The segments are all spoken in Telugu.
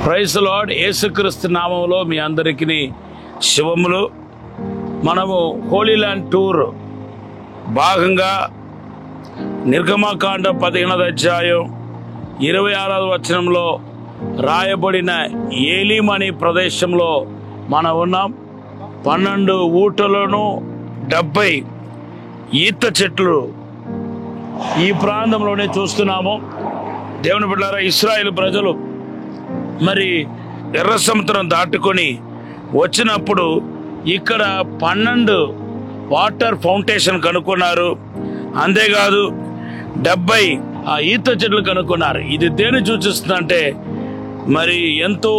Praise the lord. యేసుక్రీస్తు నామములో మీ అందరికీ శుభములు. మనము హోలీ ల్యాండ్ టూర్ భాగంగా నిర్గమకాండం 15వ అధ్యాయం 26వ వచనంలో రాయబడిన ఏలీం అనే ప్రదేశంలో మనం ఉన్నాం. 12 ఊటలను 70 ఈత చెట్లు ఈ ప్రాంతంలోనే చూస్తున్నాము. దేవుని బిడ్డలారా, ఇశ్రాయేలు ప్రజలు మరి ఎర్ర సముద్రం దాటుకొని వచ్చినప్పుడు ఇక్కడ 12 వాటర్ ఫౌంటేషన్ కనుక్కున్నారు. అంతేకాదు 70 ఆ ఈత చెట్లు కనుక్కున్నారు. ఇది దేని సూచిస్తుందంటే, మరి ఎంతో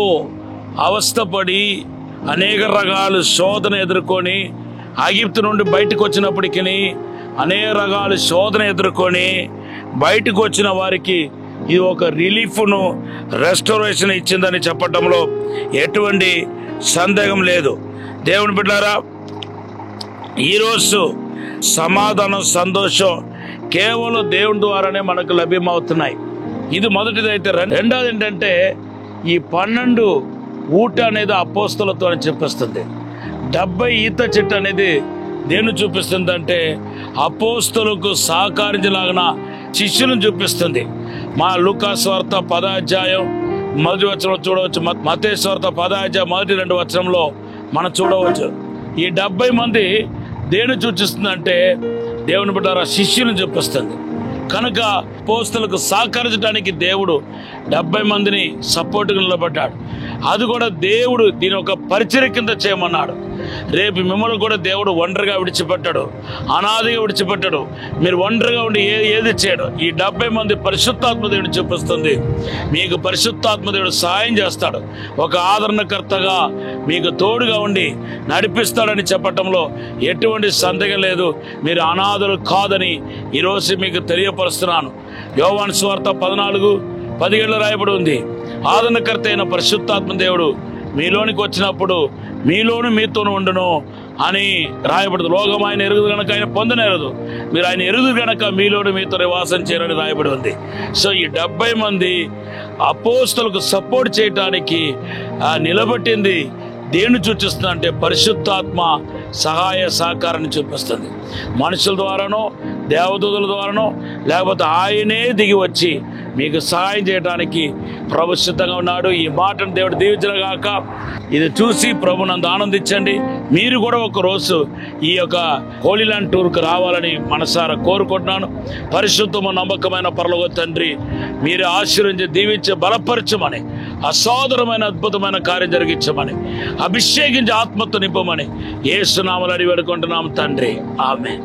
అవస్థపడి అనేక రకాల శోధన ఎదుర్కొని ఐగుప్తు నుండి బయటకు వచ్చినప్పటికీ అనేక రకాల శోధన ఎదుర్కొని బయటకు వచ్చిన వారికి ఇది ఒక రిలీఫ్ను, రెస్టోరేషన్ ఇచ్చిందని చెప్పడంలో ఎటువంటి సందేహం లేదు. దేవుని బిడ్డలారా, ఈరోజు సమాధానం, సంతోషం కేవలం దేవుని ద్వారానే మనకు లభ్యమవుతున్నాయి. ఇది మొదటిదైతే. రెండోది ఏంటంటే, ఈ 12 ఊట అనేది అపోస్తలతో అని చెప్పిస్తుంది. 70 ఈత చెట్టు అనేది దేన్ని చూపిస్తుందంటే, అపోస్తలకు సహకరించలాగిన శిష్యులను చూపిస్తుంది. మా లూకా సువార్త 10వ అధ్యాయం 1వ వచనంలో చూడవచ్చు. మత్తయి సువార్త 10వ అధ్యాయం 1-2 వచనంలో మనం చూడవచ్చు. ఈ 70 మంది దేన్ని సూచిస్తుందంటే, దేవుని బిడ్డలారా, శిష్యులను చూపిస్తుంది. కనుక అపోస్తలకు సహకరించడానికి దేవుడు 70 మందిని సపోర్ట్గా నిలబడ్డాడు. అది కూడా దేవుడు దీని ఒక పరిచర్య కింద చేయమన్నాడు. రేపు మిమ్మల్ని కూడా దేవుడు ఒంటరిగా విడిచిపెట్టాడు, అనాదిగా విడిచిపెట్టాడు. మీరు ఒంటరిగా ఉండి ఏది చేయడు. ఈ 70 మంది పరిశుద్ధాత్మ దేవుడు చూపిస్తుంది. మీకు పరిశుద్ధాత్మ దేవుడు సహాయం చేస్తాడు. ఒక ఆదరణకర్తగా మీకు తోడుగా ఉండి నడిపిస్తాడని చెప్పటంలో ఎటువంటి సందేహం లేదు. మీరు అనాథులు కాదని ఈరోజు మీకు తెలియపరుస్తున్నాను. యోహాను సువార్త 14:17 రాయబడి ఉంది. ఆదరణకర్త అయిన పరిశుద్ధాత్మ దేవుడు మీలోనికి వచ్చినప్పుడు మీలోను మీతోను ఉండును అని రాయబడదు. లోకం ఆయన ఎరుగుదు కనుక ఆయన పొందనేరదు, మీరు ఆయన ఎరుగుదు కనుక మీలోను మీతో నివాసం చేయరని రాయబడి ఉంది. సో ఈ 70 మంది అపోస్తలకు సపోర్ట్ చేయటానికి నిలబెట్టింది దేన్ని సూచిస్తుంది అంటే, పరిశుద్ధాత్మ సహాయ సహకారాన్ని చూపిస్తుంది. మనుషుల ద్వారానో, దేవదూతల ద్వారానో, లేకపోతే ఆయనే దిగి వచ్చి మీకు సహాయం చేయడానికి ప్రభు సిద్ధంగా ఉన్నాడు. ఈ మాటను దేవుడు దీవించగాక. ఇది చూసి ప్రభునందు ఆనందించండి. మీరు కూడా ఒక రోజు ఈ యొక్క హోలీ ల్యాండ్ టూర్కు రావాలని మనసారా కోరుకుంటున్నాను. పరిశుద్ధము నమ్మకమైన పరలోక తండ్రి, మీరు ఆశీర్వదించి దీవించి బలపరచమని, అసాధారణమైన అద్భుతమైన కార్యం జరిగించమని, అభిషేకించి ఆత్మతో నింపమని యేసు నామములో అడిగి వేడుకుంటున్నాం తండ్రి. ఆమేన్.